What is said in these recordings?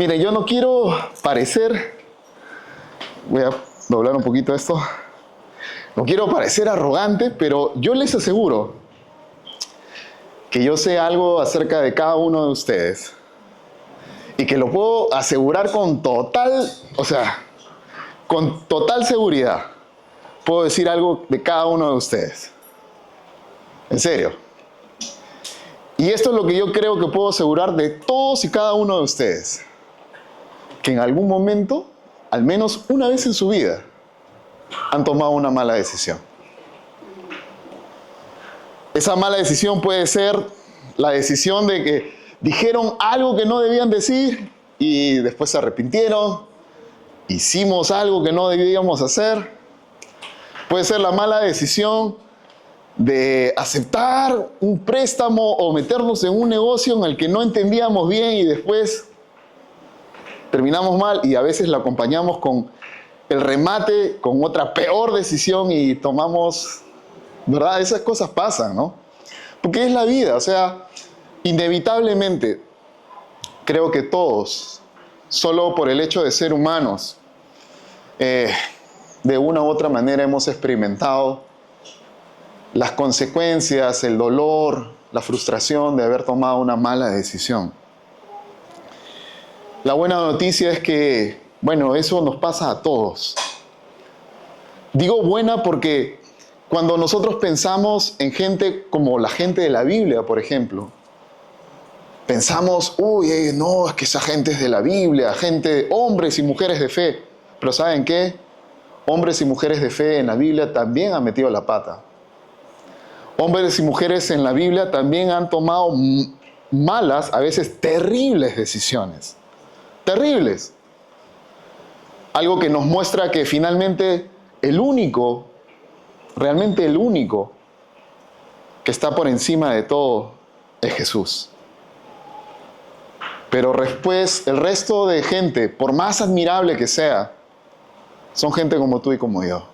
Miren, yo no quiero parecer, voy a doblar un poquito esto, no quiero parecer arrogante, pero yo les aseguro que yo sé algo acerca de cada uno de ustedes y que lo puedo asegurar con total, con total seguridad. Puedo decir algo de cada uno de ustedes. En serio. Y esto es lo que yo creo que puedo asegurar de todos y cada uno de ustedes. Que en algún momento, al menos una vez en su vida, han tomado una mala decisión. Esa mala decisión puede ser la decisión de que dijeron algo que no debían decir y después se arrepintieron. Hicimos algo que no debíamos hacer. Puede ser la mala decisión de aceptar un préstamo o meternos en un negocio en el que no entendíamos bien y después terminamos mal, y a veces la acompañamos con el remate, con otra peor decisión y tomamos, ¿verdad? Esas cosas pasan, ¿no? Porque es la vida, inevitablemente, creo que todos, solo por el hecho de ser humanos, de una u otra manera hemos experimentado las consecuencias, el dolor, la frustración de haber tomado una mala decisión. La buena noticia es que, eso nos pasa a todos. Digo buena porque cuando nosotros pensamos en gente como la gente de la Biblia, por ejemplo, pensamos, no, es que esa gente es de la Biblia, hombres y mujeres de fe. Pero ¿saben qué? Hombres y mujeres de fe en la Biblia también han metido la pata. Hombres y mujeres en la Biblia también han tomado malas, a veces terribles decisiones. Terribles. Algo que nos muestra que finalmente realmente el único que está por encima de todo es Jesús. Pero después el resto de gente, por más admirable que sea, son gente como tú y como yo.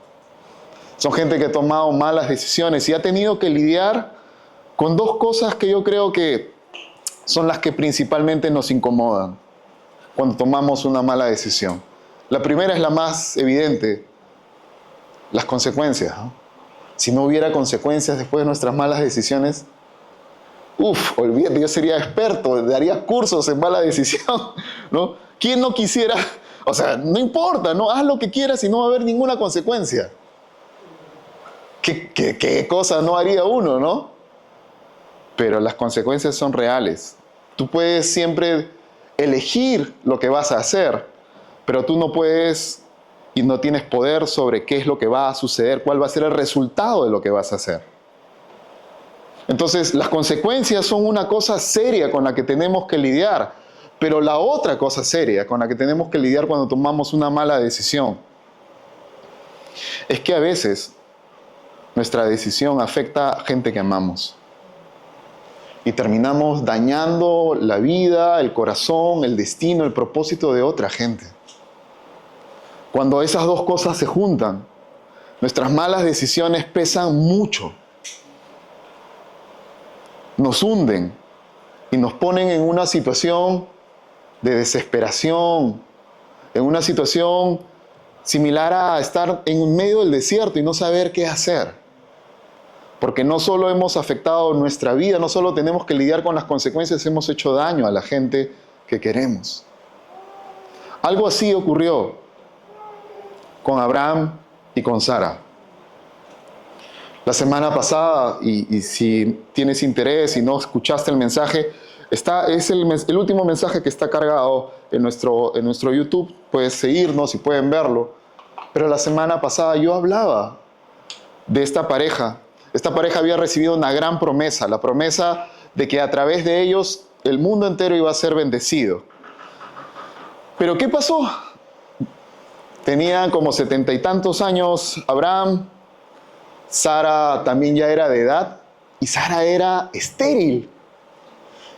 Son gente que ha tomado malas decisiones y ha tenido que lidiar con dos cosas que yo creo que son las que principalmente nos incomodan cuando tomamos una mala decisión. La primera es la más evidente, las consecuencias, ¿no? Si no hubiera consecuencias después de nuestras malas decisiones, olvídate, yo sería experto, daría cursos en mala decisión, ¿no? ¿Quién no quisiera? No importa, ¿no? Haz lo que quieras y no va a haber ninguna consecuencia. ¿Qué cosa no haría uno, no? Pero las consecuencias son reales. Tú puedes siempre elegir lo que vas a hacer, pero tú no puedes y no tienes poder sobre qué es lo que va a suceder, cuál va a ser el resultado de lo que vas a hacer. Entonces, las consecuencias son una cosa seria con la que tenemos que lidiar, pero la otra cosa seria con la que tenemos que lidiar cuando tomamos una mala decisión es que a veces nuestra decisión afecta a gente que amamos. Y terminamos dañando la vida, el corazón, el destino, el propósito de otra gente. Cuando esas dos cosas se juntan, nuestras malas decisiones pesan mucho. Nos hunden y nos ponen en una situación de desesperación, en una situación similar a estar en medio del desierto y no saber qué hacer. Porque no solo hemos afectado nuestra vida, no solo tenemos que lidiar con las consecuencias, hemos hecho daño a la gente que queremos. Algo así ocurrió con Abraham y con Sara. La semana pasada, y si tienes interés y no escuchaste el mensaje, es el último mensaje que está cargado en nuestro YouTube. Puedes seguirnos y pueden verlo. Pero la semana pasada yo hablaba de esta pareja. Esta pareja había recibido una gran promesa, la promesa de que a través de ellos el mundo entero iba a ser bendecido. Pero ¿qué pasó? Tenían como 70 y tantos años Abraham, Sara también ya era de edad y Sara era estéril.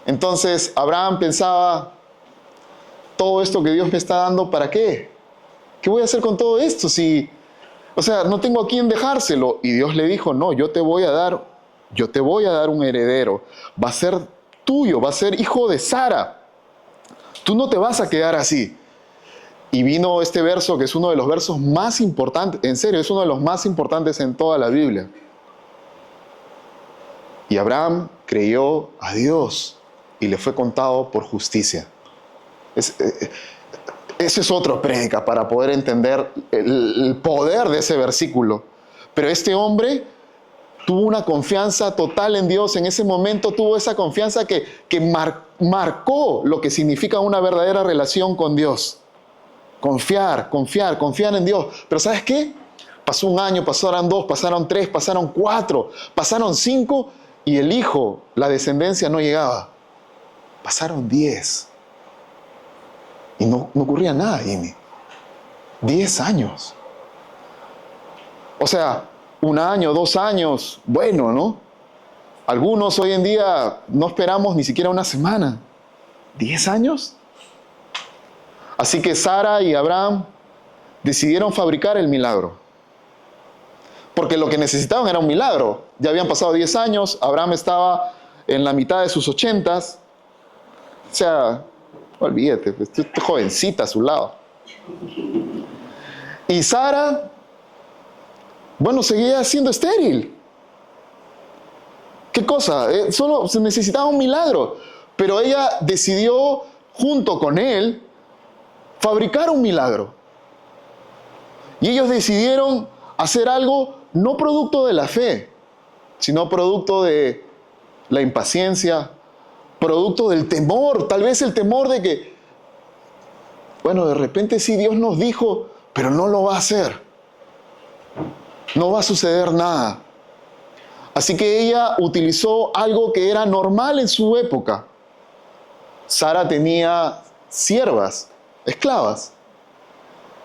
Entonces Abraham pensaba, todo esto que Dios me está dando, ¿para qué? ¿Qué voy a hacer con todo esto si... no tengo a quién dejárselo? Y Dios le dijo, no, yo te voy a dar un heredero. Va a ser tuyo, va a ser hijo de Sara. Tú no te vas a quedar así. Y vino este verso que es uno de los versos más importantes, en serio, es uno de los más importantes en toda la Biblia. Y Abraham creyó a Dios y le fue contado por justicia. Ese es otro prédica para poder entender el poder de ese versículo. Pero este hombre tuvo una confianza total en Dios. En ese momento tuvo esa confianza que marcó lo que significa una verdadera relación con Dios. Confiar en Dios. Pero ¿sabes qué? Pasó un año, pasaron 2, pasaron 3, pasaron 4, pasaron 5 y el hijo, la descendencia no llegaba. Pasaron 10. Y no ocurría nada, Jimmy. 10 años. O sea, 1 año, 2 años, bueno, ¿no? Algunos hoy en día no esperamos ni siquiera una semana. ¿10 años? Así que Sara y Abraham decidieron fabricar el milagro. Porque lo que necesitaban era un milagro. Ya habían pasado 10 años, Abraham estaba en la mitad de sus 80s. O sea, olvídate, estoy jovencita a su lado. Y Sara, bueno, seguía siendo estéril. ¿Qué cosa? Solo se necesitaba un milagro. Pero ella decidió, junto con él, fabricar un milagro. Y ellos decidieron hacer algo no producto de la fe, sino producto de la impaciencia, producto del temor, tal vez el temor de que, bueno, de repente sí Dios nos dijo, pero no lo va a hacer. No va a suceder nada. Así que ella utilizó algo que era normal en su época. Sara tenía siervas, esclavas,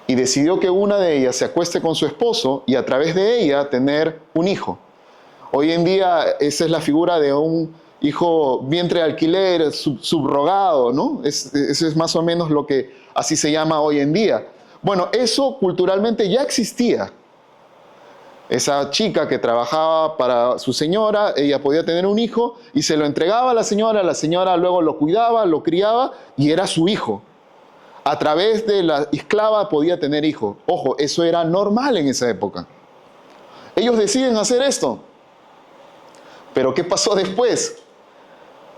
y decidió que una de ellas se acueste con su esposo y a través de ella tener un hijo. Hoy en día esa es la figura de un hijo vientre de alquiler, subrogado, ¿no? Eso es más o menos lo que así se llama hoy en día. Bueno, eso culturalmente ya existía. Esa chica que trabajaba para su señora, ella podía tener un hijo y se lo entregaba a la señora luego lo cuidaba, lo criaba y era su hijo. A través de la esclava podía tener hijo. Ojo, eso era normal en esa época. Ellos deciden hacer esto. Pero ¿qué pasó después?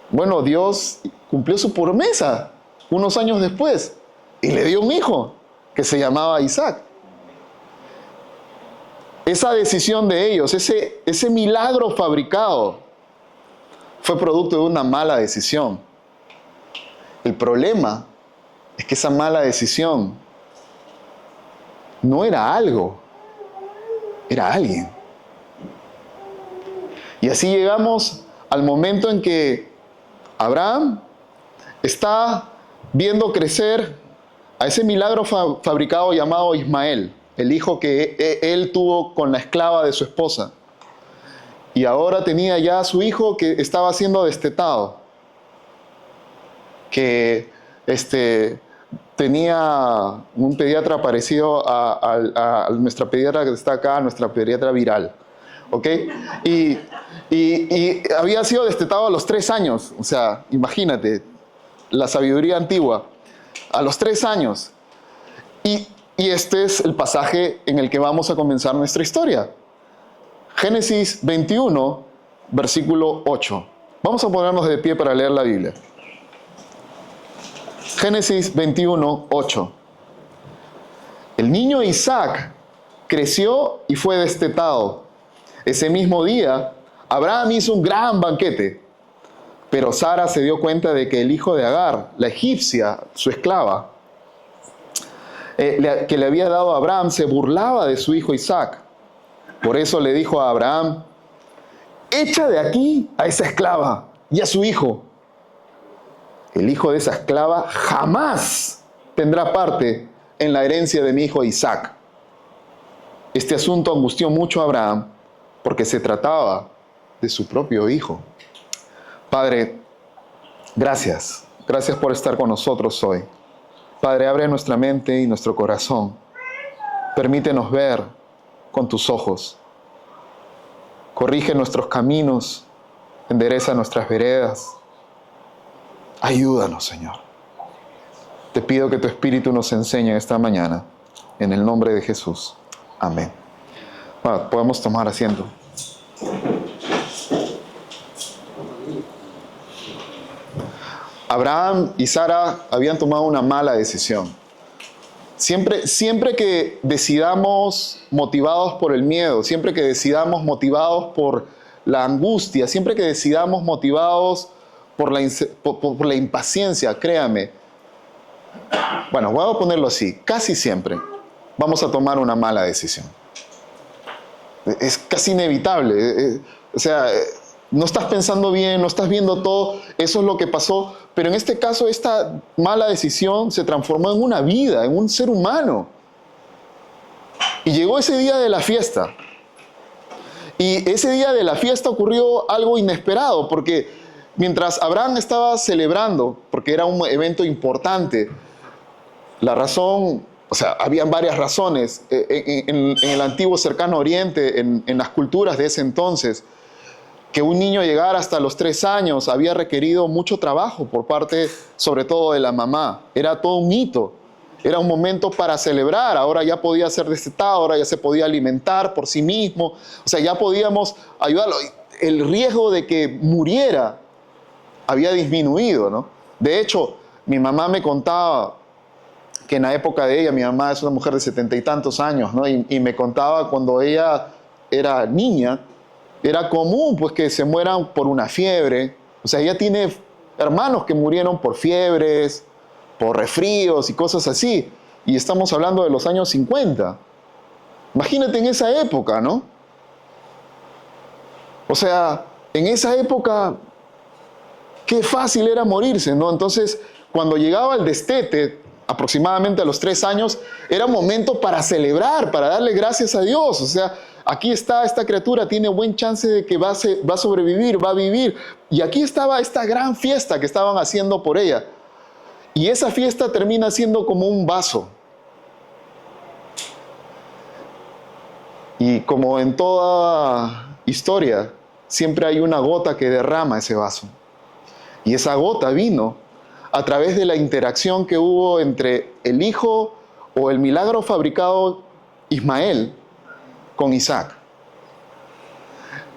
Bueno, Dios cumplió su promesa unos años después y le dio un hijo que se llamaba Isaac. Esa decisión de ellos, ese milagro fabricado, fue producto de una mala decisión. El problema es que esa mala decisión no era algo, era alguien. Y así llegamos al momento en que Abraham está viendo crecer a ese milagro fabricado llamado Ismael, el hijo que él tuvo con la esclava de su esposa. Y ahora tenía ya a su hijo que estaba siendo destetado, que tenía un pediatra parecido a nuestra pediatra que está acá, nuestra pediatra viral. ¿Ok? Y había sido destetado a los 3 años. O sea, imagínate, la sabiduría antigua. A los 3 años. Y este es el pasaje en el que vamos a comenzar nuestra historia. Génesis 21, versículo 8. Vamos a ponernos de pie para leer la Biblia. Génesis 21, 8. El niño Isaac creció y fue destetado. Ese mismo día, Abraham hizo un gran banquete, pero Sara se dio cuenta de que el hijo de Agar, la egipcia, su esclava, que le había dado a Abraham, se burlaba de su hijo Isaac. Por eso le dijo a Abraham: echa de aquí a esa esclava y a su hijo. El hijo de esa esclava jamás tendrá parte en la herencia de mi hijo Isaac. Este asunto angustió mucho a Abraham porque se trataba de su propio hijo. Padre, gracias. Gracias por estar con nosotros hoy. Padre, abre nuestra mente y nuestro corazón. Permítenos ver con tus ojos. Corrige nuestros caminos. Endereza nuestras veredas. Ayúdanos, Señor. Te pido que tu Espíritu nos enseñe esta mañana. En el nombre de Jesús. Amén. Bueno, podemos tomar asiento. Abraham y Sara habían tomado una mala decisión. Siempre que decidamos motivados por el miedo, siempre que decidamos motivados por la angustia, siempre que decidamos motivados por la impaciencia, créame. Bueno, voy a ponerlo así, casi siempre vamos a tomar una mala decisión. Es casi inevitable. No estás pensando bien, no estás viendo todo, eso es lo que pasó. Pero en este caso, esta mala decisión se transformó en una vida, en un ser humano. Y llegó ese día de la fiesta. Y ese día de la fiesta ocurrió algo inesperado, porque mientras Abraham estaba celebrando, porque era un evento importante, la razón, habían varias razones. En el antiguo cercano oriente, en las culturas de ese entonces, que un niño llegara hasta los 3 años había requerido mucho trabajo por parte, sobre todo, de la mamá. Era todo un hito. Era un momento para celebrar. Ahora ya podía ser destetado, ahora ya se podía alimentar por sí mismo. Ya podíamos ayudarlo. El riesgo de que muriera había disminuido, ¿no? De hecho, mi mamá me contaba que en la época de ella, mi mamá es una mujer de 70 y tantos años, ¿no? Y me contaba cuando ella era niña, era común pues que se mueran por una fiebre. Ella tiene hermanos que murieron por fiebres, por resfríos y cosas así. Y estamos hablando de los años 50. Imagínate en esa época, ¿no? En esa época, qué fácil era morirse, ¿no? Entonces, cuando llegaba el destete, aproximadamente a los 3 años, era momento para celebrar, para darle gracias a Dios. Aquí está esta criatura, tiene buen chance de que va a sobrevivir, va a vivir. Y aquí estaba esta gran fiesta que estaban haciendo por ella. Y esa fiesta termina siendo como un vaso. Y como en toda historia, siempre hay una gota que derrama ese vaso. Y esa gota vino a través de la interacción que hubo entre el hijo o el milagro fabricado Ismael con Isaac.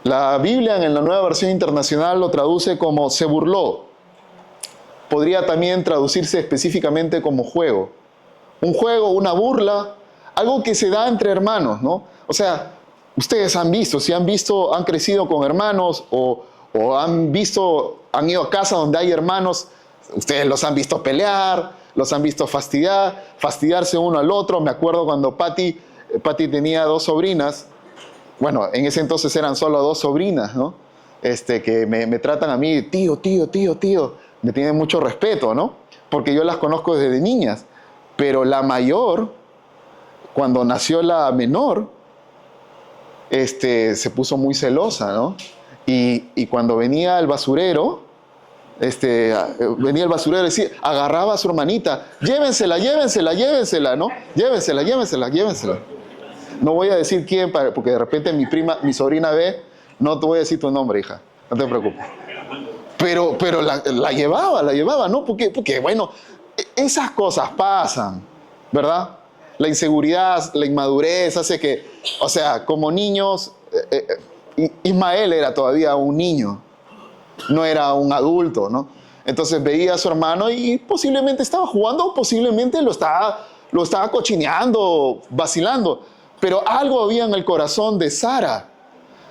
La Biblia en la Nueva Versión Internacional lo traduce como se burló. Podría también traducirse específicamente como juego. Un juego, una burla, algo que se da entre hermanos, ¿no? Ustedes han visto, si han visto, han crecido con hermanos o han ido a casa donde hay hermanos, ustedes los han visto pelear, los han visto fastidiarse uno al otro. Me acuerdo cuando Patty tenía 2 sobrinas. Bueno, en ese entonces eran solo 2 sobrinas, ¿no? Que me tratan a mí, tío. Me tienen mucho respeto, ¿no? Porque yo las conozco desde niñas. Pero la mayor, cuando nació la menor, se puso muy celosa, ¿no? Y cuando venía el basurero, decía, agarraba a su hermanita, llévensela, ¿no? Llévensela. No voy a decir quién, porque de repente mi sobrina ve, no te voy a decir tu nombre, hija, no te preocupes. Pero la llevaba, ¿no? Porque bueno, esas cosas pasan, ¿verdad? La inseguridad, la inmadurez hace que, como niños, Ismael era todavía un niño, no era un adulto, ¿no? Entonces veía a su hermano y posiblemente estaba jugando, posiblemente lo estaba cochineando, vacilando. Pero algo había en el corazón de Sara,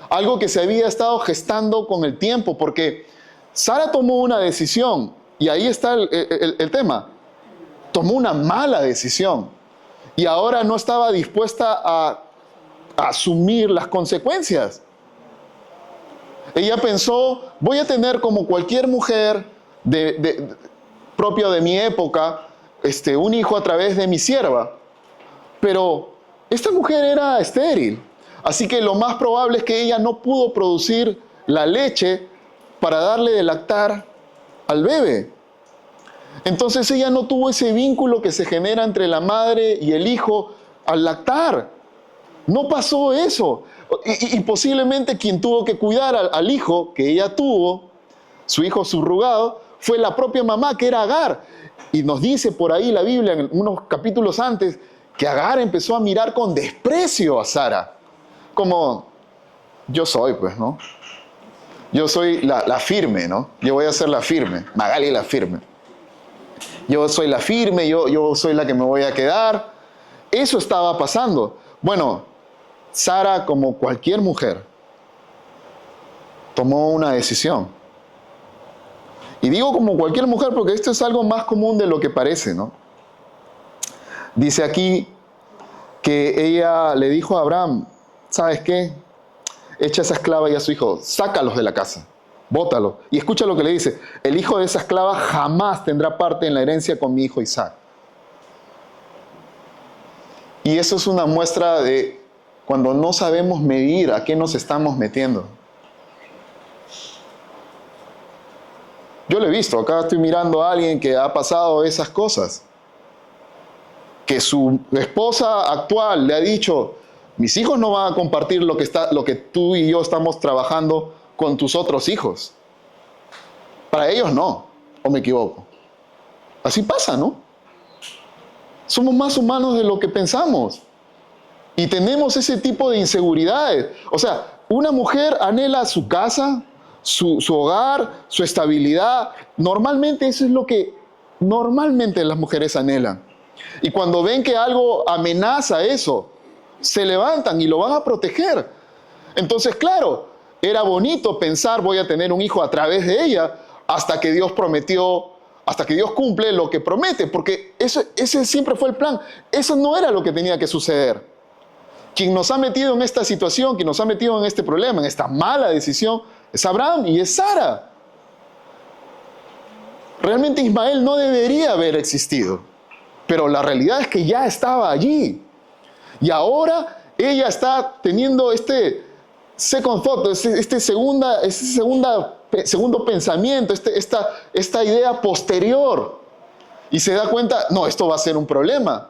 algo que se había estado gestando con el tiempo, porque Sara tomó una decisión, y ahí está el tema. Tomó una mala decisión, y ahora no estaba dispuesta a asumir las consecuencias. Ella pensó, voy a tener como cualquier mujer propio de mi época, un hijo a través de mi sierva. Pero esta mujer era estéril, así que lo más probable es que ella no pudo producir la leche para darle de lactar al bebé. Entonces ella no tuvo ese vínculo que se genera entre la madre y el hijo al lactar. No pasó eso. Y posiblemente quien tuvo que cuidar al hijo que ella tuvo, su hijo subrogado, fue la propia mamá, que era Agar. Y nos dice por ahí la Biblia, en unos capítulos antes, que Agar empezó a mirar con desprecio a Sara. Como, yo soy, pues, ¿no? Yo soy la firme, ¿no? Yo voy a ser la firme. Magali la firme. Yo soy la firme, yo soy la que me voy a quedar. Eso estaba pasando. Bueno, Sara, como cualquier mujer, tomó una decisión. Y digo como cualquier mujer porque esto es algo más común de lo que parece, ¿no? Dice aquí que ella le dijo a Abraham, ¿sabes qué? Echa a esa esclava y a su hijo, sácalos de la casa, bótalos. Y escucha lo que le dice, el hijo de esa esclava jamás tendrá parte en la herencia con mi hijo Isaac. Y eso es una muestra de cuando no sabemos medir a qué nos estamos metiendo. Yo lo he visto, acá estoy mirando a alguien que ha pasado esas cosas. Que su esposa actual le ha dicho, mis hijos no van a compartir lo que tú y yo estamos trabajando con tus otros hijos. Para ellos no, ¿o me equivoco? Así pasa, ¿no? Somos más humanos de lo que pensamos. Y tenemos ese tipo de inseguridades. O sea, una mujer anhela su casa, su hogar, su estabilidad. Normalmente eso es lo que normalmente las mujeres anhelan. Y cuando ven que algo amenaza eso, se levantan y lo van a proteger. Entonces, claro, era bonito pensar voy a tener un hijo a través de ella hasta que Dios prometió, hasta que Dios cumple lo que promete, porque ese siempre fue el plan. Eso no era lo que tenía que suceder. Quien nos ha metido en esta situación, quien nos ha metido en este problema, en esta mala decisión, es Abraham y es Sara. Realmente Ismael no debería haber existido, pero la realidad es que ya estaba allí. Y ahora ella está teniendo este second thought, segundo pensamiento, esta idea posterior. Y se da cuenta, no, esto va a ser un problema.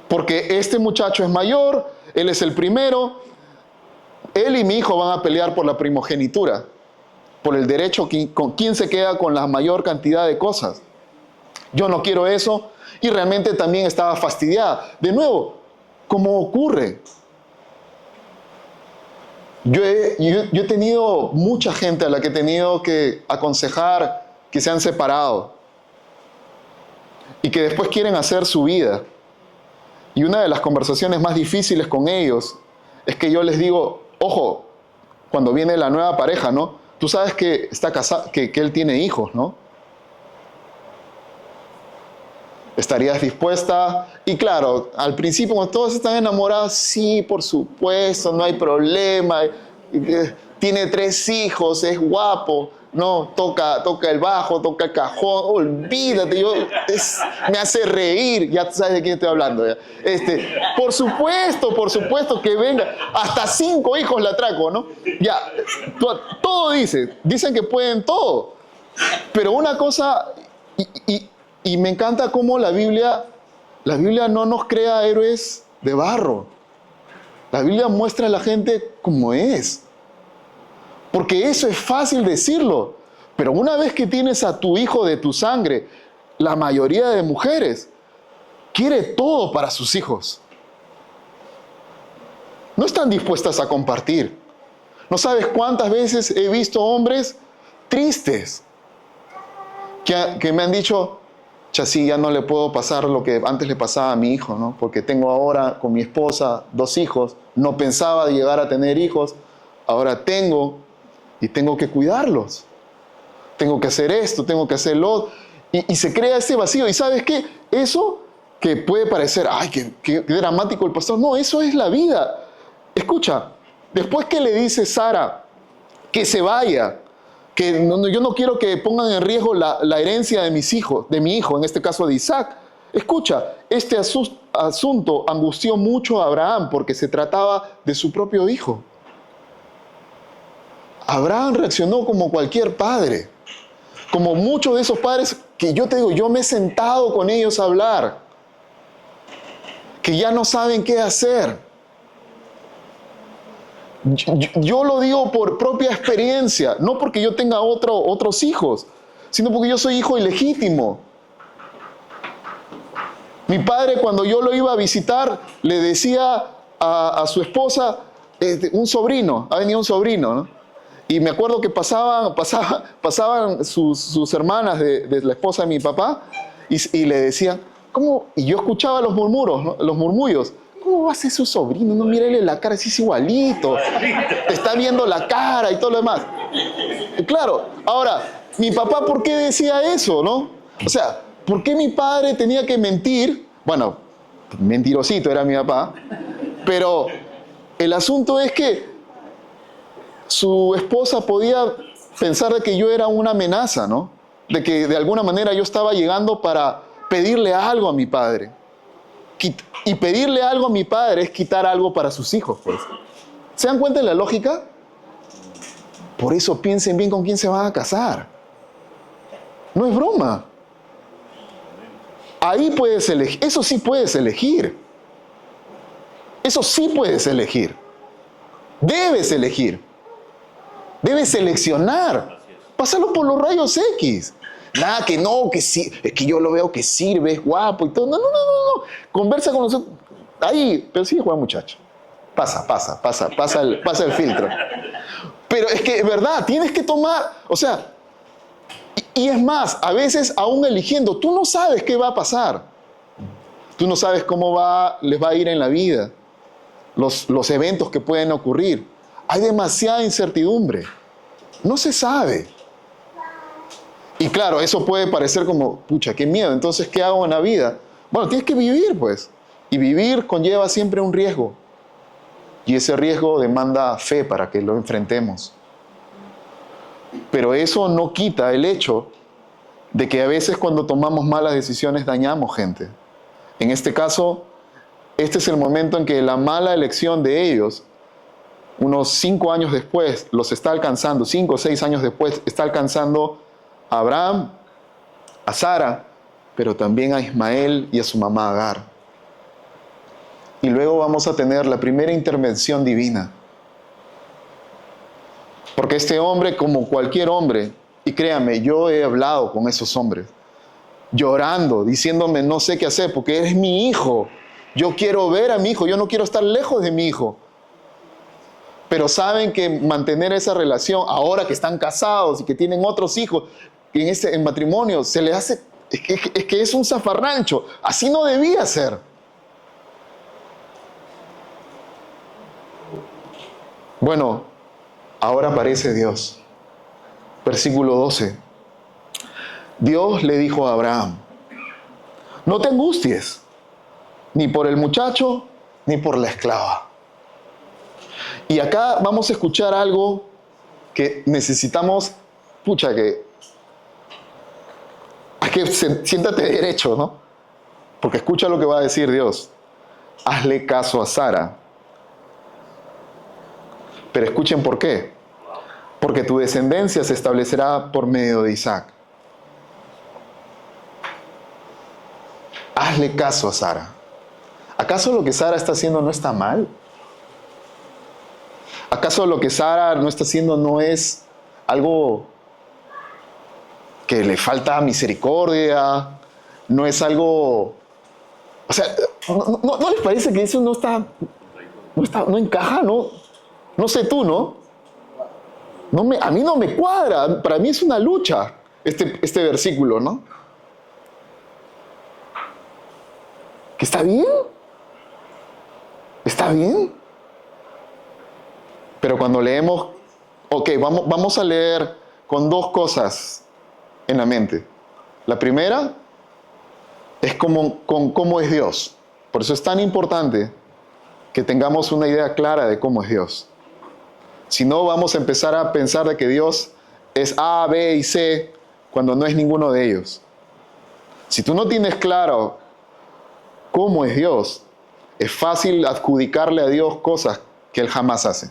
Porque este muchacho es mayor, él es el primero, él y mi hijo van a pelear por la primogenitura, por el derecho, con quién se queda con la mayor cantidad de cosas. Yo no quiero eso, y realmente también estaba fastidiada. De nuevo, ¿cómo ocurre? Yo he tenido mucha gente a la que he tenido que aconsejar que se han separado y que después quieren hacer su vida. Y una de las conversaciones más difíciles con ellos es que yo les digo, ojo, cuando viene la nueva pareja, ¿no? Tú sabes que está casado, que él tiene hijos, ¿no? ¿Estarías dispuesta? Y claro, al principio cuando todos están enamorados, sí, por supuesto, no hay problema. Tiene 3 hijos, es guapo, no, toca el bajo, toca el cajón, olvídate, me hace reír, ya sabes de quién estoy hablando. ¿Ya? Por supuesto que venga, hasta 5 hijos la traco, ¿no? Ya, todo dicen que pueden todo, pero una cosa, y me encanta cómo la Biblia no nos crea héroes de barro. La Biblia muestra a la gente como es. Porque eso es fácil decirlo. Pero una vez que tienes a tu hijo de tu sangre, la mayoría de mujeres quiere todo para sus hijos. No están dispuestas a compartir. No sabes cuántas veces he visto hombres tristes que me han dicho, sí, ya no le puedo pasar lo que antes le pasaba a mi hijo, ¿no? Porque tengo ahora con mi esposa 2 hijos, no pensaba llegar a tener hijos, ahora tengo y tengo que cuidarlos. Tengo que hacer esto, tengo que hacer lo otro. Y se crea ese vacío. ¿Y sabes qué? Eso que puede parecer, ay, qué dramático el pastor. No, eso es la vida. Escucha, después que le dice Sara que se vaya, que yo no quiero que pongan en riesgo la herencia de mi hijo, en este caso de Isaac. Escucha, este asunto angustió mucho a Abraham porque se trataba de su propio hijo. Abraham reaccionó como cualquier padre, como muchos de esos padres que yo te digo, yo me he sentado con ellos a hablar, que ya no saben qué hacer. Yo lo digo por propia experiencia, no porque yo tenga otros hijos, sino porque yo soy hijo ilegítimo. Mi padre, cuando yo lo iba a visitar, le decía a su esposa, un sobrino, ha venido un sobrino, ¿no? Y me acuerdo que pasaban sus hermanas de la esposa de mi papá y le decían, ¿cómo? Y yo escuchaba los murmuros, ¿no? Los murmullos. ¿Cómo va a ser su sobrino? No, mírale la cara, es igualito. Te está viendo la cara y todo lo demás. Y claro, ahora, mi papá, ¿por qué decía eso, no? O sea, ¿por qué mi padre tenía que mentir? Bueno, mentirosito era mi papá, pero el asunto es que su esposa podía pensar de que yo era una amenaza, ¿no? De que de alguna manera yo estaba llegando para pedirle algo a mi padre. Y pedirle algo a mi padre es quitar algo para sus hijos, pues. ¿Se dan cuenta de la lógica? Por eso piensen bien con quién se van a casar. No es broma. Ahí puedes elegir. Eso sí puedes elegir. Eso sí puedes elegir. Debes elegir. Debes seleccionar. Pásalo por los rayos X. Nada, que no, que sí, es que yo lo veo que sirve, es guapo y todo. No. Conversa con nosotros. Ahí, pero sí, Juan, muchacho. Pasa el filtro. Pero es que, es verdad, tienes que tomar, o sea, y es más, a veces aún eligiendo, tú no sabes qué va a pasar. Tú no sabes cómo les va a ir en la vida, los eventos que pueden ocurrir. Hay demasiada incertidumbre. No se sabe. Y claro, eso puede parecer como, pucha, qué miedo, entonces, ¿qué hago en la vida? Bueno, tienes que vivir, pues. Y vivir conlleva siempre un riesgo. Y ese riesgo demanda fe para que lo enfrentemos. Pero eso no quita el hecho de que a veces cuando tomamos malas decisiones dañamos gente. En este caso, este es el momento en que la mala elección de ellos, unos 5 años después, los está alcanzando, 5 o 6 años después, está alcanzando a Abraham, a Sara, pero también a Ismael y a su mamá Agar. Y luego vamos a tener la primera intervención divina. Porque este hombre, como cualquier hombre, y créame, yo he hablado con esos hombres, llorando, diciéndome no sé qué hacer, porque eres mi hijo. Yo quiero ver a mi hijo, yo no quiero estar lejos de mi hijo. Pero saben que mantener esa relación, ahora que están casados y que tienen otros hijos, en matrimonio, se les hace, es que es un zafarrancho. Así no debía ser. Bueno, ahora aparece Dios. Versículo 12. Dios le dijo a Abraham, no te angusties, ni por el muchacho, ni por la esclava. Y acá vamos a escuchar algo que necesitamos, siéntate derecho, ¿no? Porque escucha lo que va a decir Dios. Hazle caso a Sara. Pero escuchen por qué. Porque tu descendencia se establecerá por medio de Isaac. Hazle caso a Sara. ¿Acaso lo que Sara está haciendo no está mal? ¿Acaso lo que Sara no está haciendo no es algo que le falta misericordia? ¿No es algo... O sea, ¿no les parece que eso no encaja? No sé tú, ¿no? A mí no me cuadra. Para mí es una lucha este versículo, ¿no? ¿Que está bien? ¿Está bien? Pero cuando leemos, vamos a leer con 2 cosas en la mente. La primera es cómo es Dios. Por eso es tan importante que tengamos una idea clara de cómo es Dios. Si no, vamos a empezar a pensar de que Dios es A, B y C, cuando no es ninguno de ellos. Si tú no tienes claro cómo es Dios, es fácil adjudicarle a Dios cosas que Él jamás hace.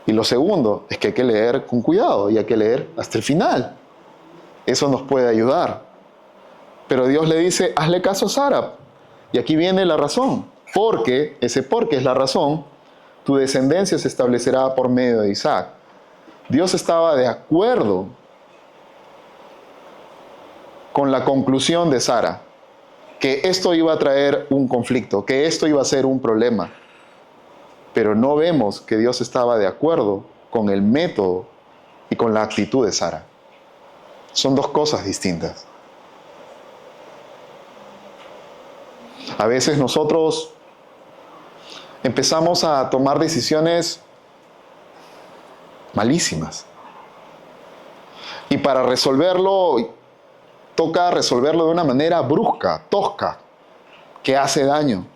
Y lo segundo es que hay que leer con cuidado y hay que leer hasta el final. Eso nos puede ayudar. Pero Dios le dice, hazle caso a Sara. Y aquí viene la razón. Porque es la razón, tu descendencia se establecerá por medio de Isaac. Dios estaba de acuerdo con la conclusión de Sara, que esto iba a traer un conflicto, que esto iba a ser un problema. Pero no vemos que Dios estaba de acuerdo con el método y con la actitud de Sara. Son dos cosas distintas. A veces nosotros empezamos a tomar decisiones malísimas. Y para resolverlo, toca resolverlo de una manera brusca, tosca, que hace daño.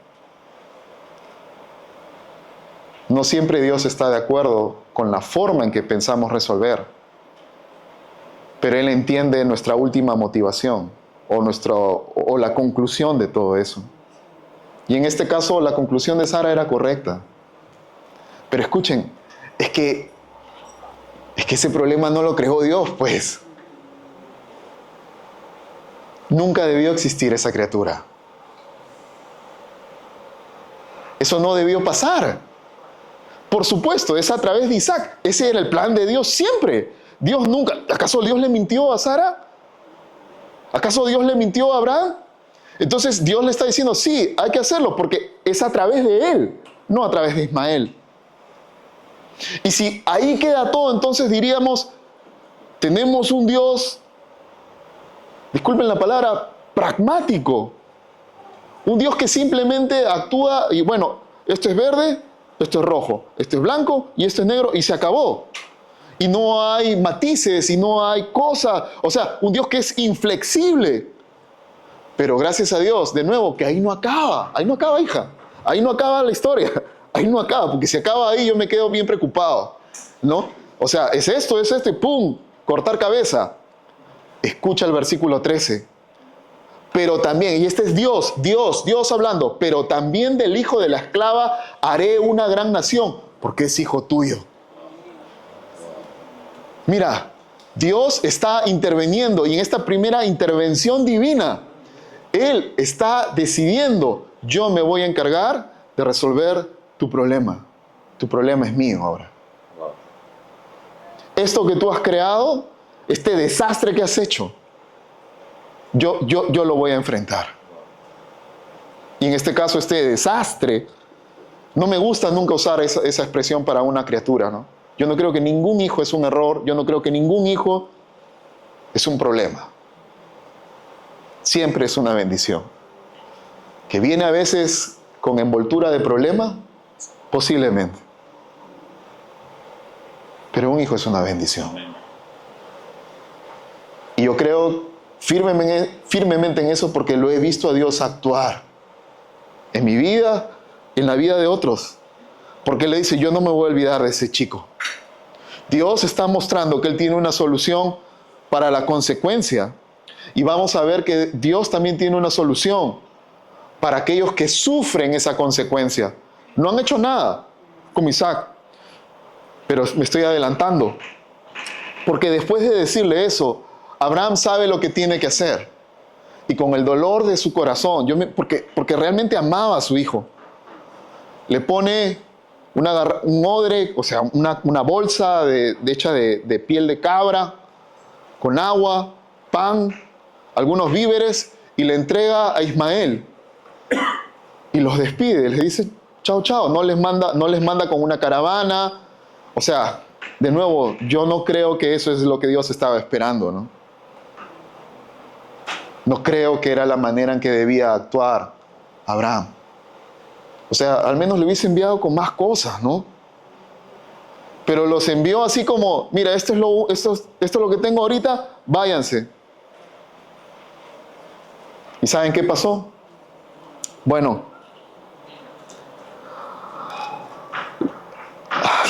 No siempre Dios está de acuerdo con la forma en que pensamos resolver, pero Él entiende nuestra última motivación o la conclusión de todo eso. Y en este caso la conclusión de Sara era correcta. Pero escuchen, es que ese problema no lo creó Dios, pues. Nunca debió existir esa criatura. Eso no debió pasar. Por supuesto, es a través de Isaac. Ese era el plan de Dios siempre. Dios nunca... ¿Acaso Dios le mintió a Sara? ¿Acaso Dios le mintió a Abraham? Entonces Dios le está diciendo, sí, hay que hacerlo porque es a través de él, no a través de Ismael. Y si ahí queda todo, entonces diríamos, tenemos un Dios, disculpen la palabra, pragmático. Un Dios que simplemente actúa y bueno, esto es verde, esto es rojo, esto es blanco y esto es negro y se acabó. Y no hay matices y no hay cosas. O sea, un Dios que es inflexible. Pero gracias a Dios, de nuevo, que ahí no acaba, hija. Ahí no acaba la historia. Ahí no acaba, porque si acaba ahí yo me quedo bien preocupado, ¿no? O sea, es esto, ¡pum! Cortar cabeza. Escucha el versículo 13. Pero también, y este es Dios hablando, pero también del hijo de la esclava haré una gran nación, porque es hijo tuyo. Mira, Dios está interviniendo y en esta primera intervención divina, Él está decidiendo, yo me voy a encargar de resolver tu problema. Tu problema es mío ahora. Esto que tú has creado, este desastre que has hecho, yo lo voy a enfrentar. Y en este caso, este desastre, no me gusta nunca usar esa expresión para una criatura, ¿no? Yo no creo que ningún hijo es un error, yo no creo que ningún hijo es un problema. Siempre es una bendición. Que viene a veces con envoltura de problema, posiblemente. Pero un hijo es una bendición. Y yo creo firmemente en eso porque lo he visto a Dios actuar. En mi vida, en la vida de otros. Porque Él le dice, yo no me voy a olvidar de ese chico. Dios está mostrando que Él tiene una solución para la consecuencia. Y vamos a ver que Dios también tiene una solución para aquellos que sufren esa consecuencia. No han hecho nada como Isaac, pero me estoy adelantando. Porque después de decirle eso, Abraham sabe lo que tiene que hacer. Y con el dolor de su corazón, porque realmente amaba a su hijo, le pone un odre, o sea, una bolsa hecha de piel de cabra, con agua, pan, algunos víveres, y le entrega a Ismael. Y los despide, les dice, chao, chao, no les manda con una caravana. O sea, de nuevo, yo no creo que eso es lo que Dios estaba esperando, ¿no? No creo que era la manera en que debía actuar Abraham. O sea, al menos le hubiese enviado con más cosas, ¿no? Pero los envió así como, mira, esto es lo que tengo ahorita, váyanse. ¿Y saben qué pasó? Bueno,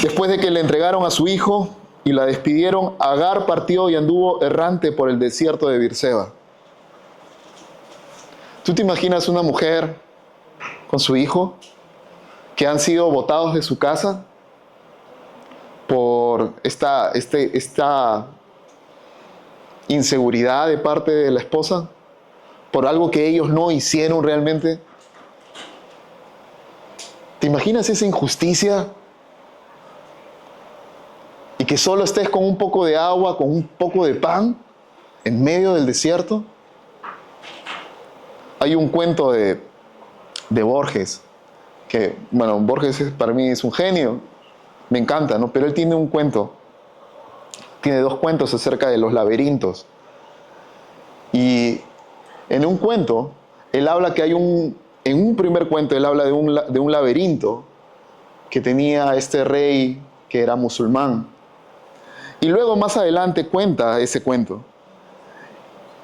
después de que le entregaron a su hijo y la despidieron, Agar partió y anduvo errante por el desierto de Beerseba. ¿Tú te imaginas una mujer con su hijo que han sido botados de su casa por esta inseguridad de parte de la esposa? Por algo que ellos no hicieron realmente. ¿Te imaginas esa injusticia? Y que solo estés con un poco de agua, con un poco de pan, en medio del desierto. Hay un cuento de Borges, que, bueno, Borges para mí es un genio, me encanta, ¿no? Pero él tiene un cuento, tiene dos cuentos acerca de los laberintos. Y en un cuento, él habla que en un primer cuento, él habla de un laberinto que tenía este rey que era musulmán. Y luego más adelante cuenta ese cuento.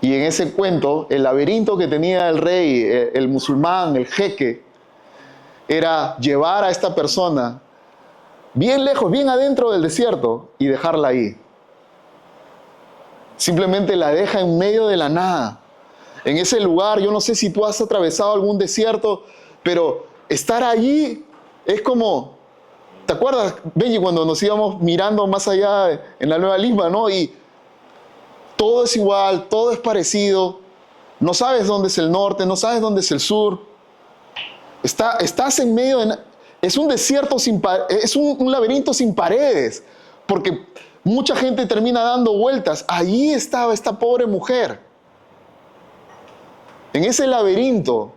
Y en ese cuento, el laberinto que tenía el rey, el musulmán, el jeque, era llevar a esta persona bien lejos, bien adentro del desierto y dejarla ahí. Simplemente la deja en medio de la nada. En ese lugar, yo no sé si tú has atravesado algún desierto, pero estar allí es como, ¿te acuerdas, Benji, cuando nos íbamos mirando más allá en la Nueva Lima, ¿no? Y todo es igual, todo es parecido, no sabes dónde es el norte, no sabes dónde es el sur. Estás en medio de... Es un desierto es un laberinto sin paredes, porque mucha gente termina dando vueltas. Allí estaba esta pobre mujer, en ese laberinto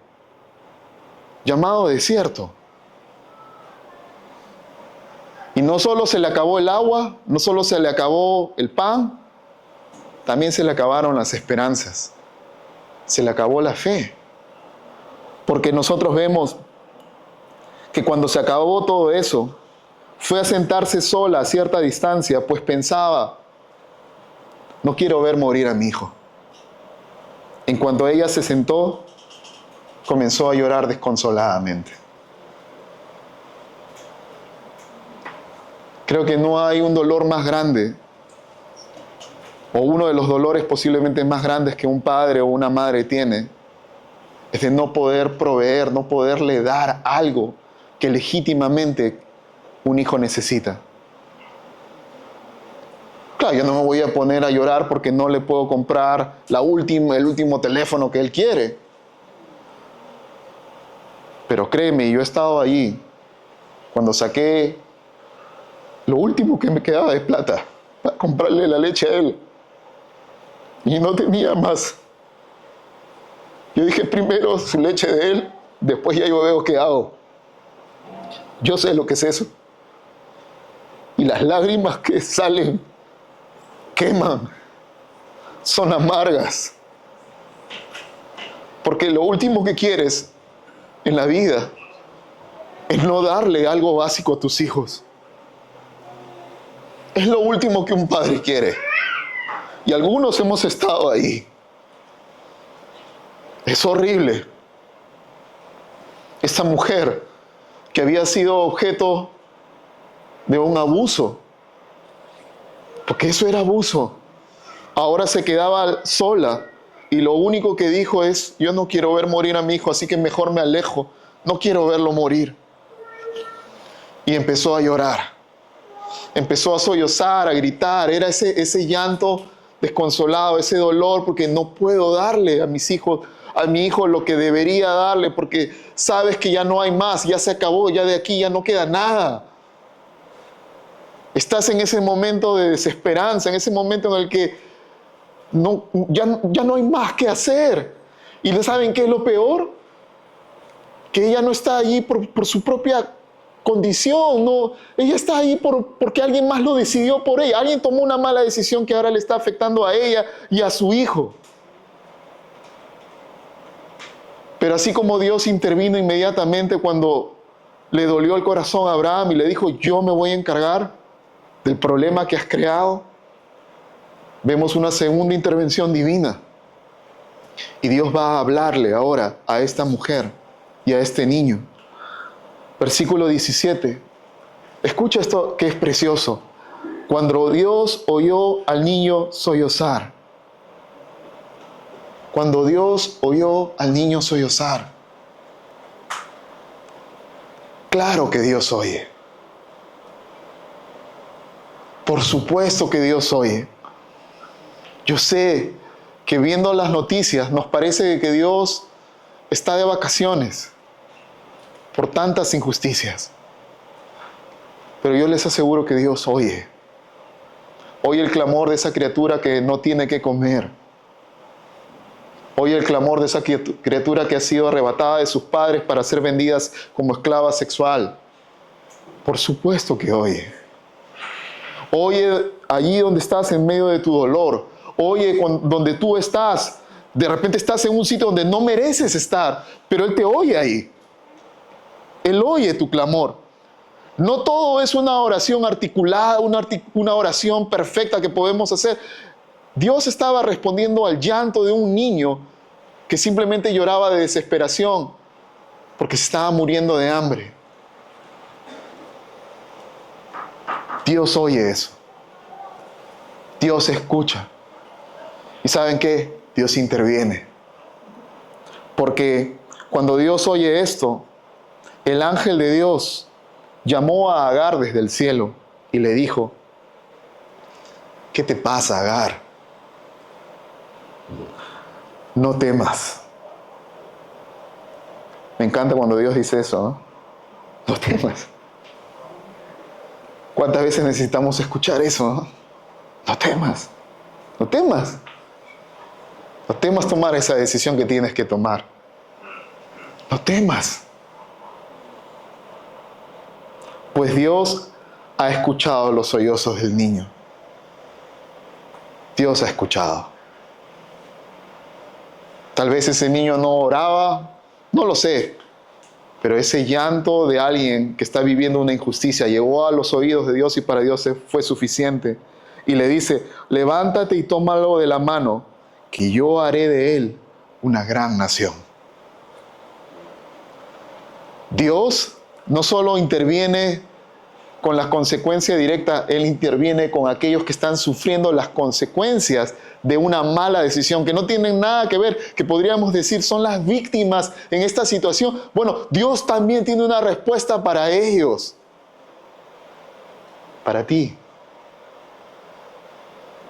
llamado desierto. Y no solo se le acabó el agua, no solo se le acabó el pan, también se le acabaron las esperanzas, se le acabó la fe. Porque nosotros vemos que cuando se acabó todo eso, fue a sentarse sola a cierta distancia, pues pensaba, no quiero ver morir a mi hijo. En cuanto ella se sentó, comenzó a llorar desconsoladamente. Creo que no hay un dolor más grande, o uno de los dolores posiblemente más grandes que un padre o una madre tiene, es de no poder proveer, no poderle dar algo que legítimamente un hijo necesita. Claro, yo no me voy a poner a llorar porque no le puedo comprar el último teléfono que él quiere. Pero créeme, yo he estado allí cuando saqué lo último que me quedaba de plata para comprarle la leche a él. Y no tenía más. Yo dije, primero su leche de él, después ya yo veo qué hago. Yo sé lo que es eso. Y las lágrimas que salen queman, son amargas. Porque lo último que quieres en la vida es no darle algo básico a tus hijos. Es lo último que un padre quiere. Y algunos hemos estado ahí. Es horrible. Esa mujer que había sido objeto de un abuso, porque eso era abuso, ahora se quedaba sola y lo único que dijo es, yo no quiero ver morir a mi hijo, así que mejor me alejo, no quiero verlo morir. Y empezó a llorar, empezó a sollozar, a gritar, era ese llanto desconsolado, ese dolor, porque no puedo darle a mis hijos, a mi hijo lo que debería darle, porque sabes que ya no hay más, ya se acabó, ya de aquí ya no queda nada. Estás en ese momento de desesperanza, en ese momento en el que ya no hay más que hacer. ¿Y saben qué es lo peor? Que ella no está allí por su propia condición, no, ella está ahí porque alguien más lo decidió por ella. Alguien tomó una mala decisión que ahora le está afectando a ella y a su hijo. Pero así como Dios intervino inmediatamente cuando le dolió el corazón a Abraham y le dijo, yo me voy a encargar del problema que has creado, vemos una segunda intervención divina. Y Dios va a hablarle ahora a esta mujer y a este niño. Versículo 17. Escucha esto que es precioso. Cuando Dios oyó al niño sollozar. Cuando Dios oyó al niño sollozar. Claro que Dios oye. Por supuesto que Dios oye. Yo sé que viendo las noticias nos parece que Dios está de vacaciones por tantas injusticias. Pero yo les aseguro que Dios oye. Oye el clamor de esa criatura que no tiene que comer. Oye el clamor de esa criatura que ha sido arrebatada de sus padres para ser vendidas como esclava sexual. Por supuesto que oye. Oye allí donde estás en medio de tu dolor. Oye donde tú estás. De repente estás en un sitio donde no mereces estar, pero Él te oye ahí. Él oye tu clamor. No todo es una oración articulada, una oración perfecta que podemos hacer. Dios estaba respondiendo al llanto de un niño que simplemente lloraba de desesperación porque se estaba muriendo de hambre. Dios oye eso. Dios escucha. ¿Y saben qué? Dios interviene. Porque cuando Dios oye esto, el ángel de Dios llamó a Agar desde el cielo y le dijo: ¿qué te pasa, Agar? No temas. Me encanta cuando Dios dice eso, ¿no? No temas. ¿Cuántas veces necesitamos escuchar eso, no? No temas. No temas. No temas tomar esa decisión que tienes que tomar. No temas. Pues Dios ha escuchado los sollozos del niño. Dios ha escuchado. Tal vez ese niño no oraba, no lo sé, pero ese llanto de alguien que está viviendo una injusticia llegó a los oídos de Dios y para Dios fue suficiente. Y le dice: levántate y tómalo de la mano, que yo haré de él una gran nación. Dios no solo interviene con las consecuencias directas, Él interviene con aquellos que están sufriendo las consecuencias de una mala decisión, que no tienen nada que ver, que podríamos decir son las víctimas en esta situación. Bueno, Dios también tiene una respuesta para ellos. Para ti.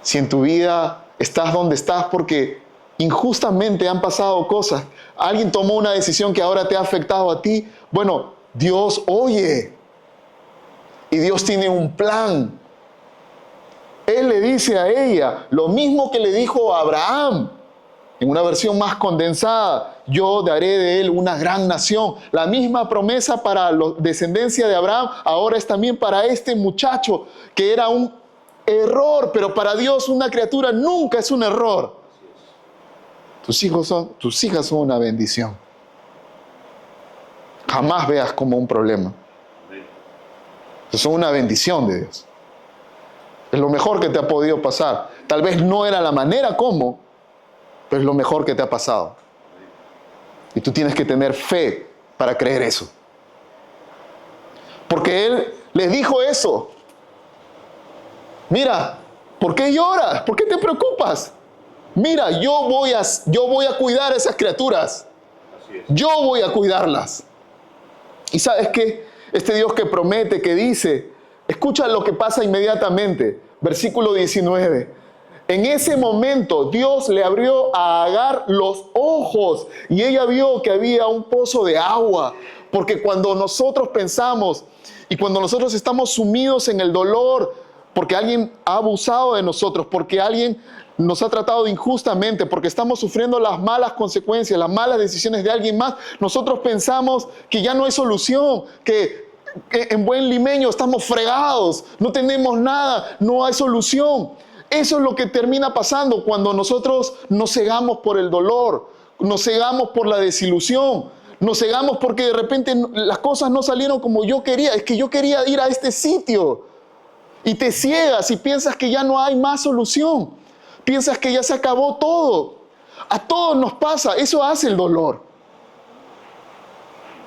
Si en tu vida estás donde estás porque injustamente han pasado cosas, alguien tomó una decisión que ahora te ha afectado a ti, bueno, Dios oye. Y Dios tiene un plan. Él le dice a ella lo mismo que le dijo a Abraham, en una versión más condensada: yo daré de él una gran nación. La misma promesa para la descendencia de Abraham ahora es también para este muchacho, que era un error, pero para Dios una criatura nunca es un error. Tus hijas son una bendición. Jamás veas como un problema. Son una bendición de Dios. Es lo mejor que te ha podido pasar. Tal vez no era la manera como, pero es lo mejor que te ha pasado. Y tú tienes que tener fe para creer eso. Porque Él les dijo eso. Mira, ¿por qué lloras? ¿Por qué te preocupas? Mira, yo voy a cuidar a esas criaturas. Yo voy a cuidarlas. ¿Y sabes qué? Este Dios que promete, que dice, escucha lo que pasa inmediatamente. Versículo 19. En ese momento Dios le abrió a Agar los ojos y ella vio que había un pozo de agua. Porque cuando nosotros pensamos y cuando nosotros estamos sumidos en el dolor, porque alguien ha abusado de nosotros, porque alguien nos ha tratado injustamente, porque estamos sufriendo las malas consecuencias, las malas decisiones de alguien más, nosotros pensamos que ya no hay solución, que en buen limeño estamos fregados, no tenemos nada, no hay solución. Eso es lo que termina pasando cuando nosotros nos cegamos por el dolor, nos cegamos por la desilusión, nos cegamos porque de repente las cosas no salieron como yo quería. Es que yo quería ir a este sitio. Y te ciegas y piensas que ya no hay más solución. Piensas que ya se acabó todo. A todos nos pasa. Eso hace el dolor.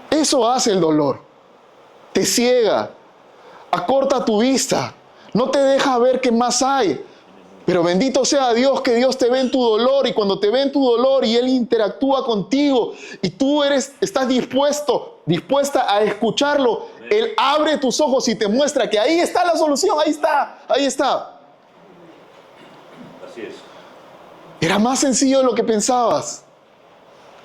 Eso hace el dolor. Te ciega. Acorta tu vista. No te deja ver qué más hay. Pero bendito sea Dios, que Dios te ve en tu dolor, y cuando te ve en tu dolor y Él interactúa contigo y tú estás dispuesta a escucharlo, Él abre tus ojos y te muestra que ahí está la solución, ahí está. Así es. Era más sencillo de lo que pensabas.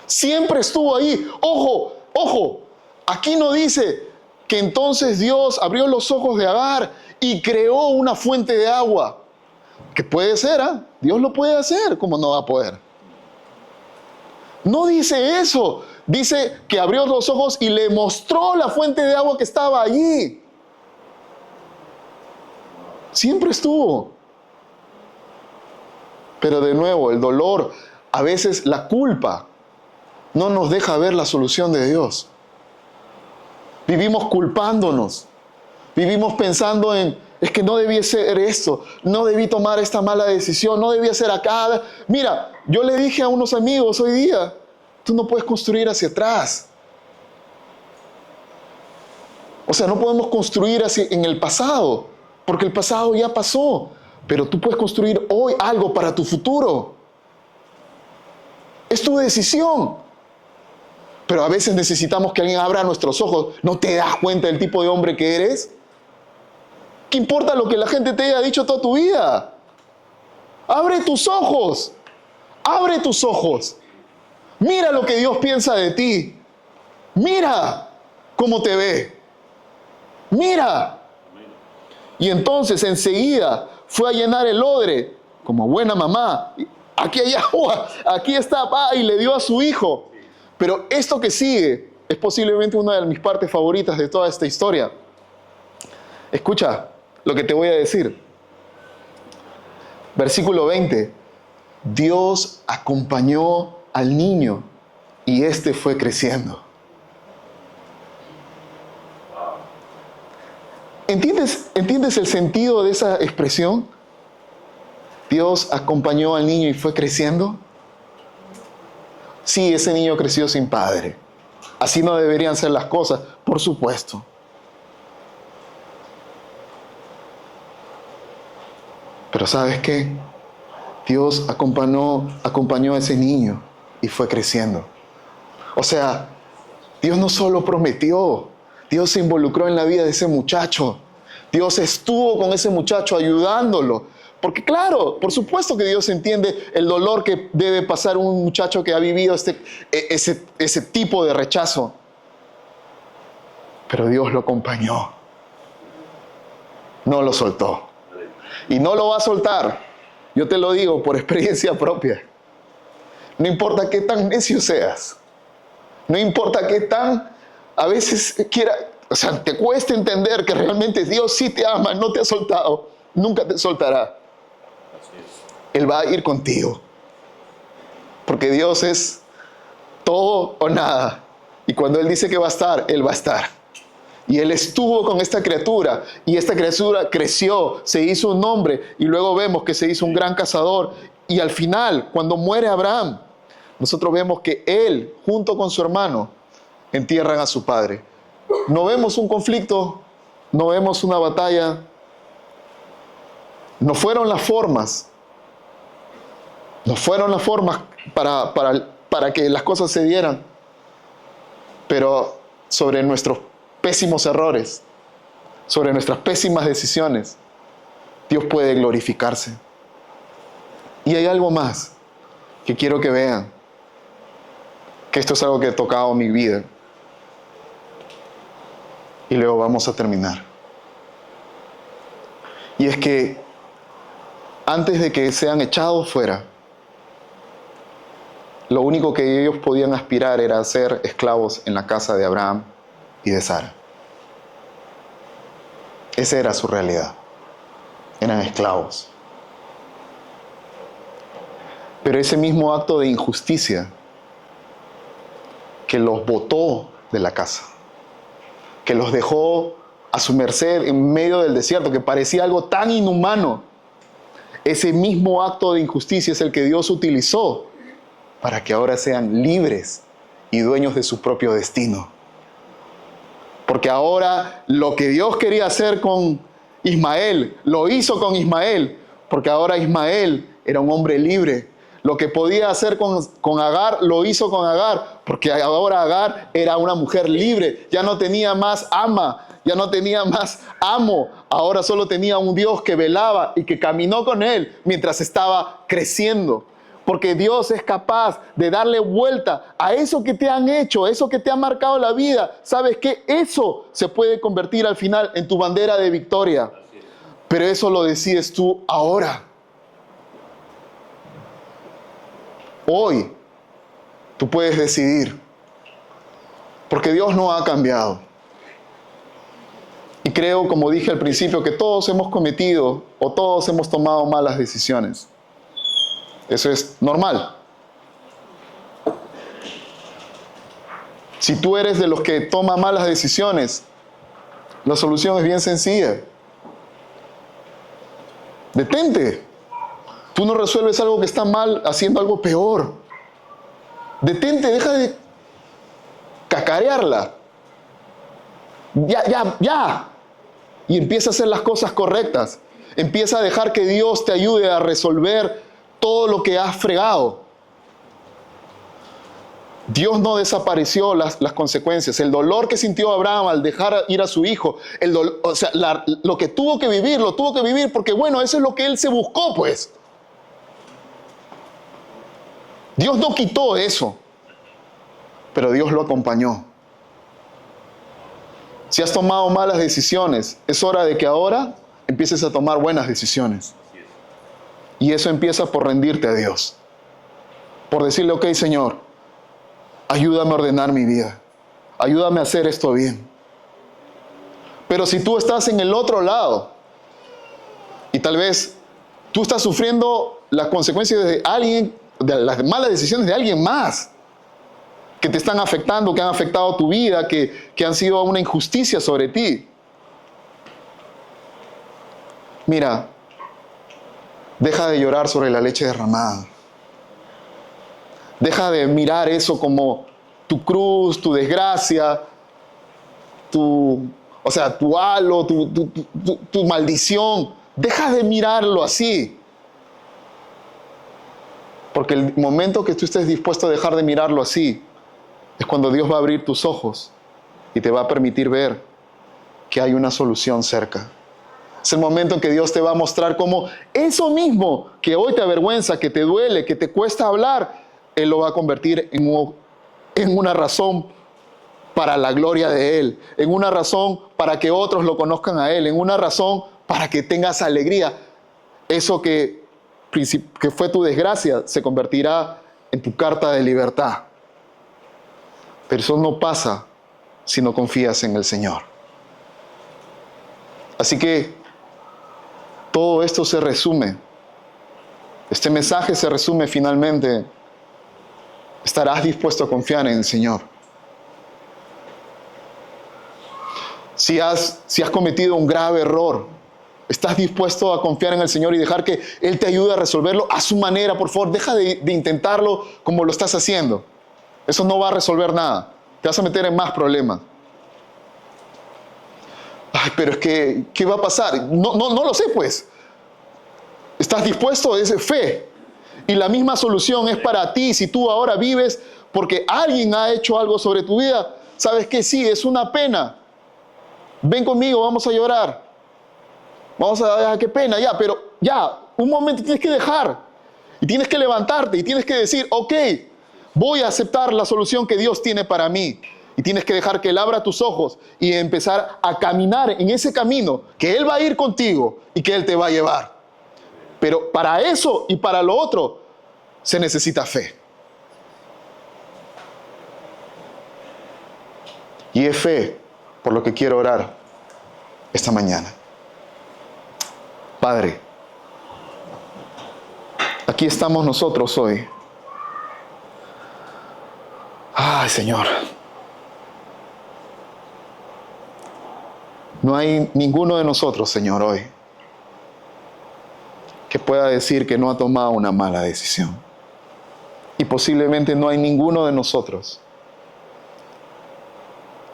Siempre estuvo ahí. Ojo, aquí no dice que entonces Dios abrió los ojos de Agar y creó una fuente de agua. Que puede ser, Dios lo puede hacer, ¿cómo no va a poder? No dice eso. Dice que abrió los ojos y le mostró la fuente de agua que estaba allí. Siempre estuvo. Pero de nuevo, el dolor, a veces la culpa, no nos deja ver la solución de Dios. Vivimos culpándonos. Vivimos pensando en, es que no debí ser esto, no debí tomar esta mala decisión, no debí hacer acá. Mira, yo le dije a unos amigos hoy día, tú no puedes construir hacia atrás. O sea, no podemos construir en el pasado, porque el pasado ya pasó. Pero tú puedes construir hoy algo para tu futuro. Es tu decisión. Pero a veces necesitamos que alguien abra nuestros ojos. ¿No te das cuenta del tipo de hombre que eres? ¿Qué importa lo que la gente te haya dicho toda tu vida? Abre tus ojos. Abre tus ojos. Mira lo que Dios piensa de ti. Mira cómo te ve. Mira. Y entonces enseguida fue a llenar el odre como buena mamá. Aquí hay agua, aquí está, va, y le dio a su hijo. Pero esto que sigue es posiblemente una de mis partes favoritas de toda esta historia. Escucha lo que te voy a decir. Versículo 20. Dios acompañó al niño y éste fue creciendo. ¿Entiendes el sentido de esa expresión? Dios acompañó al niño y fue creciendo. Sí, ese niño creció sin padre. Así no deberían ser las cosas, por supuesto. Pero ¿sabes qué? Dios acompañó a ese niño y fue creciendo. O sea, Dios no solo prometió, Dios se involucró en la vida de ese muchacho. Dios estuvo con ese muchacho ayudándolo. Porque claro, por supuesto que Dios entiende el dolor que debe pasar un muchacho que ha vivido ese tipo de rechazo. Pero Dios lo acompañó. No lo soltó. Y no lo va a soltar. Yo te lo digo por experiencia propia. No importa qué tan necio seas. No importa qué tan a veces te cuesta entender que realmente Dios sí te ama, no te ha soltado, nunca te soltará. Él va a ir contigo. Porque Dios es todo o nada. Y cuando Él dice que va a estar, Él va a estar. Y Él estuvo con esta criatura. Y esta criatura creció, se hizo un hombre. Y luego vemos que se hizo un gran cazador. Y al final, cuando muere Abraham, nosotros vemos que él, junto con su hermano, entierran a su padre. No vemos un conflicto, no vemos una batalla. No fueron las formas. No fueron las formas para que las cosas se dieran. Pero sobre nuestros pésimos errores, sobre nuestras pésimas decisiones, Dios puede glorificarse. Y hay algo más que quiero que vean, que esto es algo que ha tocado mi vida. Y luego vamos a terminar. Y es que antes de que sean echados fuera, lo único que ellos podían aspirar era ser esclavos en la casa de Abraham y de Sara. Esa era su realidad. Eran esclavos. Pero ese mismo acto de injusticia que los botó de la casa, que los dejó a su merced en medio del desierto, que parecía algo tan inhumano, ese mismo acto de injusticia es el que Dios utilizó para que ahora sean libres y dueños de su propio destino. Porque ahora lo que Dios quería hacer con Ismael, lo hizo con Ismael, porque ahora Ismael era un hombre libre. Lo que podía hacer con Agar, lo hizo con Agar, porque ahora Agar era una mujer libre. Ya no tenía más ama, ya no tenía más amo. Ahora solo tenía un Dios que velaba y que caminó con él mientras estaba creciendo. Porque Dios es capaz de darle vuelta a eso que te han hecho, eso que te ha marcado la vida. ¿Sabes qué? Eso se puede convertir al final en tu bandera de victoria. Pero eso lo decides tú ahora. Hoy Tú puedes decidir. Porque Dios no ha cambiado. Y creo, como dije al principio, que todos hemos cometido o todos hemos tomado malas decisiones. Eso es normal. Si tú eres de los que toma malas decisiones, la solución es bien sencilla. Detente. Tú no resuelves algo que está mal haciendo algo peor. Detente, deja de cacarearla. Ya. Y empieza a hacer las cosas correctas. Empieza a dejar que Dios te ayude a resolver todo lo que has fregado. Dios no desapareció las consecuencias. El dolor que sintió Abraham al dejar ir a su hijo, lo que tuvo que vivir, lo tuvo que vivir porque, bueno, eso es lo que él se buscó, pues. Dios no quitó eso, pero Dios lo acompañó. Si has tomado malas decisiones, es hora de que ahora empieces a tomar buenas decisiones. Y eso empieza por rendirte a Dios. Por decirle, ok, Señor, ayúdame a ordenar mi vida. Ayúdame a hacer esto bien. Pero si tú estás en el otro lado y tal vez tú estás sufriendo las consecuencias de alguien, de las malas decisiones de alguien más, que te están afectando, que han afectado tu vida, que han sido una injusticia sobre ti. Mira, deja de llorar sobre la leche derramada. Deja de mirar eso como tu cruz, tu desgracia, tu halo, tu maldición. Deja de mirarlo así. Porque el momento que tú estés dispuesto a dejar de mirarlo así, es cuando Dios va a abrir tus ojos y te va a permitir ver que hay una solución cerca. Es el momento en que Dios te va a mostrar cómo eso mismo que hoy te avergüenza, que te duele, que te cuesta hablar, Él lo va a convertir en una razón para la gloria de Él, en una razón para que otros lo conozcan a Él, en una razón para que tengas alegría. Eso que fue tu desgracia se convertirá en tu carta de libertad. Pero eso no pasa si no confías en el Señor. Así que todo esto se resume. Este mensaje se resume finalmente. ¿Estarás dispuesto a confiar en el Señor? Si has cometido un grave error, ¿estás dispuesto a confiar en el Señor y dejar que Él te ayude a resolverlo a su manera? Por favor, deja de intentarlo como lo estás haciendo. Eso no va a resolver nada. Te vas a meter en más problemas. Ay, pero es que, ¿qué va a pasar? No lo sé, pues. ¿Estás dispuesto? Es fe. Y la misma solución es para ti. Si tú ahora vives porque alguien ha hecho algo sobre tu vida, ¿sabes qué? Sí, es una pena. Ven conmigo, vamos a llorar. Qué pena, un momento tienes que dejar. Y tienes que levantarte y tienes que decir, ok, voy a aceptar la solución que Dios tiene para mí. Y tienes que dejar que Él abra tus ojos y empezar a caminar en ese camino que Él va a ir contigo y que Él te va a llevar. Pero para eso y para lo otro se necesita fe. Y es fe por lo que quiero orar esta mañana. Padre, aquí estamos nosotros hoy. Ay, Señor. No hay ninguno de nosotros, Señor, hoy que pueda decir que no ha tomado una mala decisión. Y posiblemente no hay ninguno de nosotros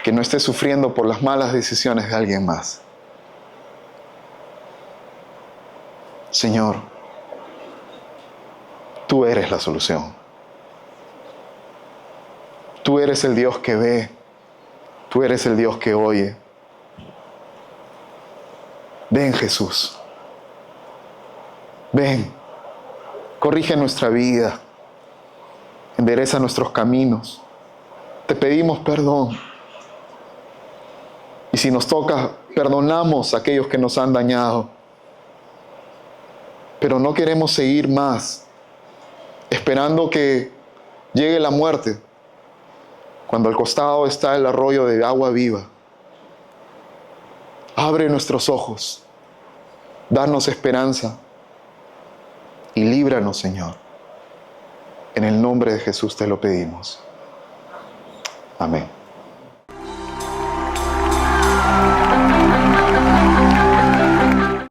que no esté sufriendo por las malas decisiones de alguien más. Señor, tú eres la solución. Tú eres el Dios que ve. Tú eres el Dios que oye. Ven, Jesús. Ven, corrige nuestra vida. Endereza nuestros caminos. Te pedimos perdón. Y si nos toca, perdonamos a aquellos que nos han dañado. Pero no queremos seguir más esperando que llegue la muerte, cuando al costado está el arroyo de agua viva. Abre nuestros ojos, danos esperanza y líbranos, Señor. En el nombre de Jesús te lo pedimos. Amén.